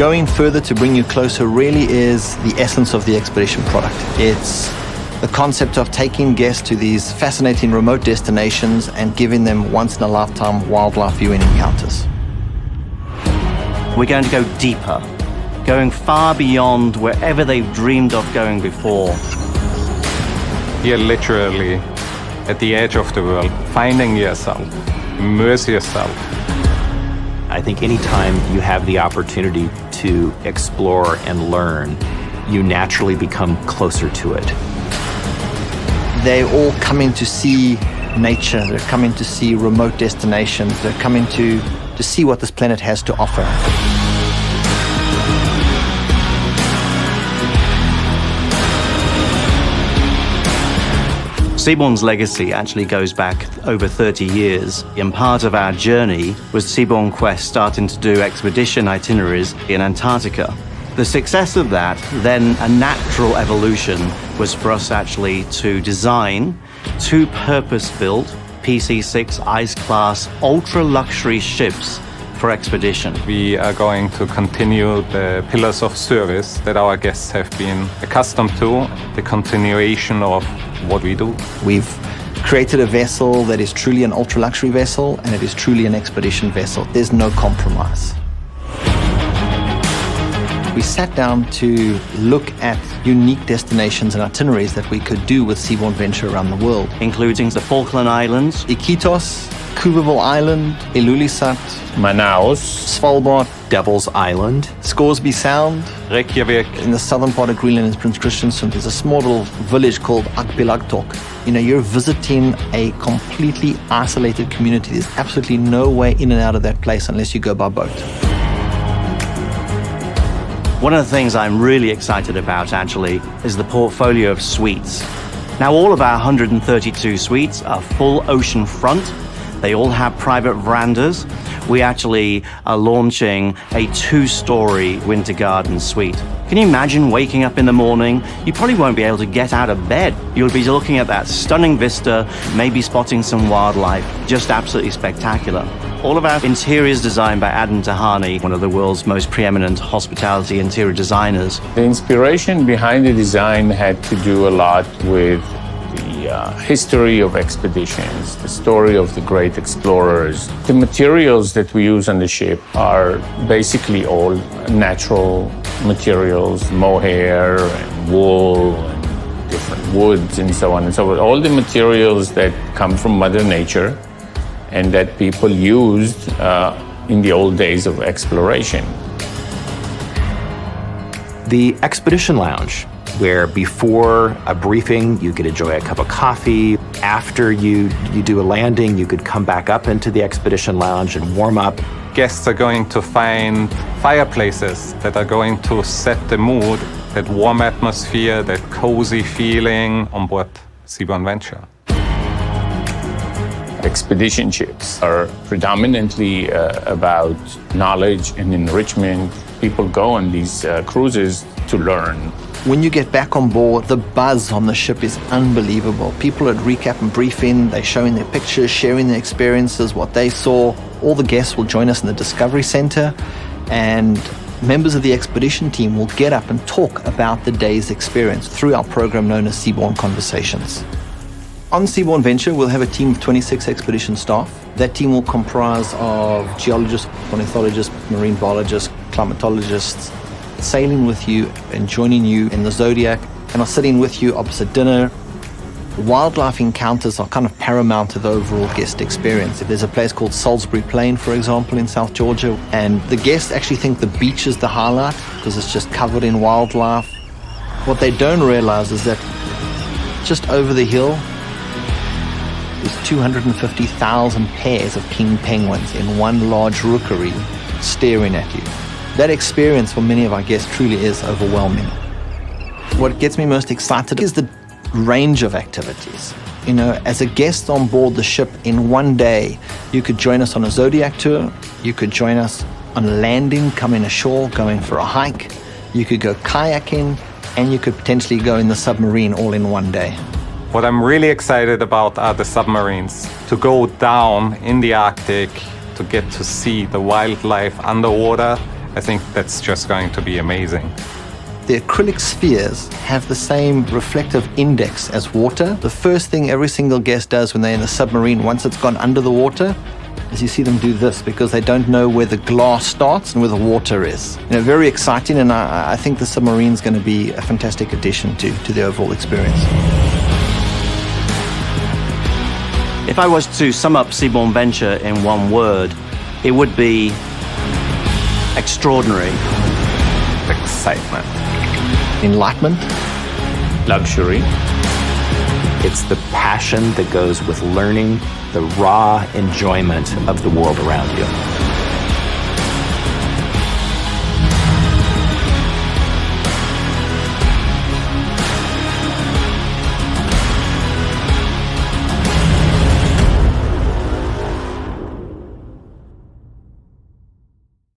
Going further to bring you closer really is the essence of the expedition product. It's the concept of taking guests to these fascinating remote destinations and giving them once-in-a-lifetime wildlife viewing encounters. We're going to go deeper, going far beyond wherever they've dreamed of going before. You're literally at the edge of the world, finding yourself, immerse yourself. I think anytime you have the opportunity to explore and learn, you naturally become closer to it. They're all coming to see nature, they're coming to see remote destinations, they're coming to see what this planet has to offer. Seabourn's legacy actually goes back over 30 years, and part of our journey was Seabourn Quest starting to do expedition itineraries in Antarctica. The success of that, then a natural evolution, was for us actually to design 2 purpose-built PC-6 ice-class ultra-luxury ships for expedition. We are going to continue the pillars of service that our guests have been accustomed to, the continuation of what we do. We've created a vessel that is truly an ultra-luxury vessel, and it is truly an expedition vessel. There's no compromise. We sat down to look at unique destinations and itineraries that we could do with Seabourn Venture around the world, including the Falkland Islands, Iquitos, Cuberville Island, Ilulissat, Manaus, Svalbard, Devil's Island, Scoresby Sound, Reykjavik. In the southern part of Greenland is Prince Christiansund. There's a small little village called Akbilagtok. You know, you're visiting a completely isolated community. There's absolutely no way in and out of that place unless you go by boat. One of the things I'm really excited about, actually, is the portfolio of suites. Now, all of our 132 suites are full ocean front. They all have private verandas. We actually are launching a 2-story winter garden suite. Can you imagine waking up in the morning? You probably won't be able to get out of bed. You'll be looking at that stunning vista, maybe spotting some wildlife. Just absolutely spectacular. All of our interiors designed by Adam Tahani, one of the world's most preeminent hospitality interior designers. The inspiration behind the design had to do a lot with the history of expeditions, the story of the great explorers. The materials that we use on the ship are basically all natural materials, mohair and wool and different woods and so on and so forth. All the materials that come from Mother Nature and that people used in the old days of exploration. The Expedition Lounge, where before a briefing you could enjoy a cup of coffee. After you do a landing, you could come back up into the Expedition Lounge and warm up. Guests are going to find fireplaces that are going to set the mood, that warm atmosphere, that cozy feeling on board Seabourn Venture. Expedition ships are predominantly about knowledge and enrichment. People go on these cruises to learn. When you get back on board, the buzz on the ship is unbelievable. People at recap and briefing, they're showing their pictures, sharing their experiences, what they saw. All the guests will join us in the Discovery Center, and members of the expedition team will get up and talk about the day's experience through our program known as Seabourn Conversations. On Seabourn Venture, we'll have a team of 26 expedition staff. That team will comprise of geologists, ornithologists, marine biologists, climatologists, sailing with you and joining you in the Zodiac, and are sitting with you opposite dinner. Wildlife encounters are kind of paramount to the overall guest experience. If there's a place called Salisbury Plain, for example, in South Georgia, and the guests actually think the beach is the highlight because it's just covered in wildlife. What they don't realize is that just over the hill, there's 250,000 pairs of king penguins in one large rookery staring at you. That experience for many of our guests truly is overwhelming. What gets me most excited is the range of activities. You know, as a guest on board the ship in one day, you could join us on a Zodiac tour, you could join us on a landing, coming ashore, going for a hike, you could go kayaking, and you could potentially go in the submarine all in one day. What I'm really excited about are the submarines. To go down in the Arctic, to get to see the wildlife underwater, I think that's just going to be amazing. The acrylic spheres have the same reflective index as water. The first thing every single guest does when they're in a submarine, once it's gone under the water, is you see them do this because they don't know where the glass starts and where the water is. Very exciting, and I think the submarine's going to be a fantastic addition to the overall experience. If I was to sum up Seabourn Venture in one word, it would be extraordinary. Excitement. Enlightenment. Luxury. It's the passion that goes with learning, the raw enjoyment of the world around you.